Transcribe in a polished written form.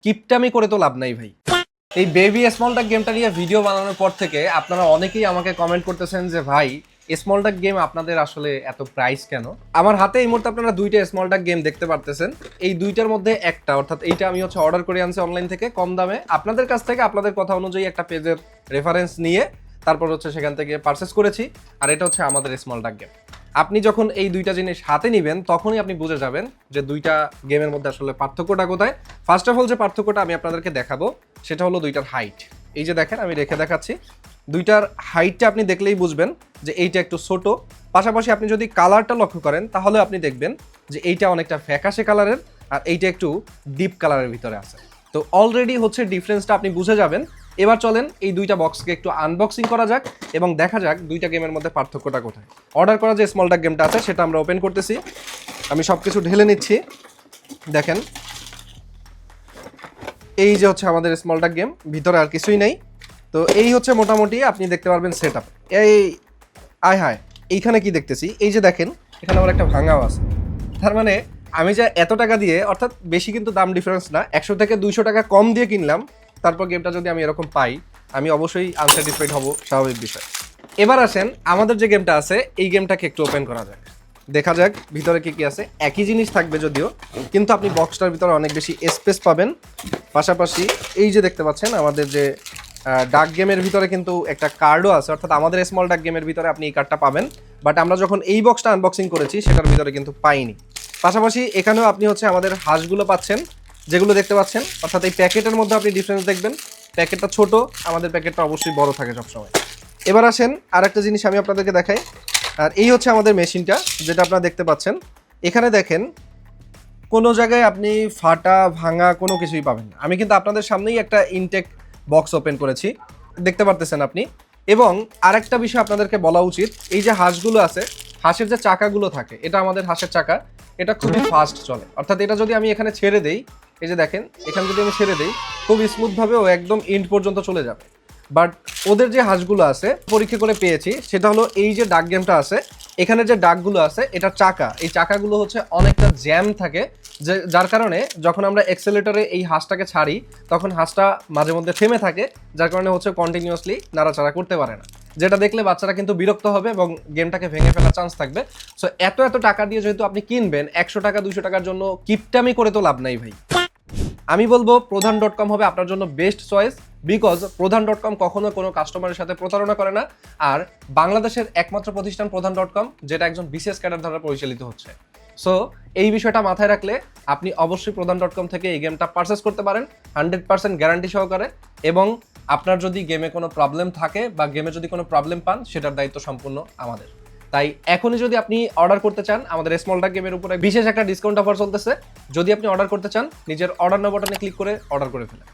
কিপটামি করে তো লাভ নাই ভাই। এই বেবি স্মল ডাক গেমটা নিয়ে ভিডিও বানানোর পর থেকে আপনারা অনেকেই আমাকে কমেন্ট করতেছেন যে ভাই স্মল ডাক গেম আপনাদের আসলে এত প্রাইস কেন। আমার হাতে এই মুহূর্তে আপনারা দুইটা স্মল ডাক গেম দেখতে পারতেছেন। এই দুইটার মধ্যে একটা অর্থাৎ এইটা আমি অর্ডার করে আনছি অনলাইন থেকে কম দামে, আপনাদের কাছ থেকে আপনাদের কথা অনুযায়ী একটা পেজের রেফারেন্স নিয়ে তারপর সেখান থেকে পারচেস করেছি। আর এটা আমাদের স্মল ডাক গেম। আপনি যখন এই দুইটা জিনিস হাতে নিবেন তখনই আপনি বুঝে যাবেন যে দুইটা গেমের মধ্যে আসলে পার্থক্যটা কোথায়। ফার্স্ট অফ অল যে পার্থক্যটা আমি আপনাদেরকে দেখাবো সেটা হলো দুইটার হাইট। এই যে দেখেন আমি রেখে দেখাচ্ছি, দুইটার হাইটটা আপনি দেখলেই বুঝবেন যে এইটা একটু ছোট। পাশাপাশি আপনি যদি কালারটা লক্ষ্য করেন তাহলে আপনি দেখবেন যে এইটা অনেকটা ফ্যাকাশে কালারের আর এইটা একটু ডিপ কালারের ভিতরে আছে। তো অলরেডি ডিফারেন্সটা আপনি বুঝে যাবেন। এবার চলেন এই দুইটা বক্সকে একটু আনবক্সিং করা যাক এবং দেখা যাক দুইটা গেমের মধ্যে পার্থক্যটা কোথায়। অর্ডার করা যে স্মল ডাক গেমটা আছে সেটা আমরা ওপেন করতেছি। আমি সব কিছু ঢেলে নিচ্ছি। দেখেন এই যে আমাদের স্মল ডাক গেম, ভিতরে আর কিছুই নেই। তো এই মোটামুটি আপনি দেখতে পারবেন সেট আপ। এই আয় হায়, এইখানে কি দেখতেছি, এই যে দেখেন এখানে আমার একটা ভাঙাও আছে। তার মানে আমি যে এত টাকা দিয়ে, অর্থাৎ বেশি কিন্তু দাম ডিফারেন্স না, 100 থেকে 200 টাকা কম দিয়ে কিনলাম, তারপর গেমটা যদি আমি এরকম পাই আমি অবশ্যই আনস্যাটিসফাইড হব, স্বাভাবিক বিষয়। এবার আসেন আমাদের যে গেমটা আছে এই গেমটাকে একটু ওপেন করা যাক, দেখা যাক ভিতরে কি কি আছে। একই জিনিস থাকবে যদিও, কিন্তু আপনি বক্সটার ভিতরে অনেক বেশি স্পেস পাবেন। পাশাপাশি এই যে দেখতে পাচ্ছেন আমাদের যে ডাক গেমের ভিতরে কিন্তু একটা কার্ডও আছে, অর্থাৎ আমাদের স্মল ডাক গেমের ভিতরে আপনি এই কার্ডটা পাবেন, বাট আমরা যখন এই বক্সটা আনবক্সিং করেছি সেটার ভিতরে কিন্তু পাইনি। পাশাপাশি এখানেও আপনি আমাদের হাঁসগুলো পাচ্ছেন, যেগুলো দেখতে পাচ্ছেন, অর্থাৎ এই প্যাকেটের মধ্যে আপনি ডিফারেন্স দেখবেন। প্যাকেটটা ছোট, আমাদের প্যাকেটটা অবশ্যই বড় থাকে সবসময়। এবার আসেন আর একটা জিনিস আমি আপনাদেরকে দেখাই। আর এই আমাদের মেশিনটা, যেটা আপনারা দেখতে পাচ্ছেন। এখানে দেখেন কোনো জায়গায় আপনি ফাটা ভাঙা কোনো কিছুই পাবেন না। আমি কিন্তু আপনাদের সামনেই একটা ইনটেক বক্স ওপেন করেছি, দেখতে পারতেছেন আপনি। এবং আরেকটা বিষয় আপনাদেরকে বলা উচিত, এই যে হাঁসগুলো আছে, হাঁসের যে চাকাগুলো থাকে, এটা আমাদের হাঁসের চাকা, এটা খুবই ফাস্ট চলে। অর্থাৎ এটা যদি আমি এখানে ছেড়ে দেই, এই যে দেখেন এখানে যদি আমি ছেড়ে দেই খুব স্মুথভাবে ও একদম এন্ড পর্যন্ত চলে যাবে। বাট ওদের যে হাঁসগুলো আছে পরীক্ষা করে পেয়েছি সেটা হলো এই যে ডাক গেমটা আছে, এখানে যে ডাকগুলো আছে এটা চাকা, এই চাকাগুলো অনেকটা জ্যাম থাকে, যে যার কারণে যখন আমরা এক্সেলেটরে এই হাঁসটাকে ছাড়ি তখন হাঁসটা মাঝে মধ্যে থেমে থাকে, যার কারণে কন্টিনিউয়াসলি নাড়াচাড়া করতে পারে না, যেটা দেখলে বাচ্চারা কিন্তু বিরক্ত হবে এবং গেমটাকে ভেঙে ফেলার চান্স থাকবে। সো এত টাকা দিয়ে যেহেতু আপনি কিনবেন, 100 টাকা 200 টাকার জন্য কিপটামি করে তো লাভ নাই ভাই। আমি বলবো প্রধান.com হবে আপনার জন্য বেস্ট চয়েস, বিকজ প্রধান.com কখনো কোনো কাস্টমারের সাথে প্রতারণা করে না। আর বাংলাদেশের একমাত্র প্রতিষ্ঠান প্রধান.com, যেটা একজন বিশেষ ক্যাডার দ্বারা পরিচালিত হচ্ছে। সো এই বিষয়টা মাথায় রাখলে আপনি অবশ্যই প্রধান.com থেকে এই গেমটা পারচেস করতে পারেন 100% গ্যারান্টি সহকারে। এবং আপনার যদি গেমে কোনো প্রবলেম থাকে বা গেমে যদি কোনো প্রবলেম পান, সেটার দায়িত্ব সম্পূর্ণ আমাদের। তাই এখনই যদি আপনি অর্ডার করতে চান, আমাদের স্মল ডাক গেমের উপরে বিশেষ একটা ডিসকাউন্ট অফার চলতেছে। যদি আপনি অর্ডার করতে চান, নিজের অর্ডার নাও বাটনে ক্লিক করে অর্ডার করে ফেলেন।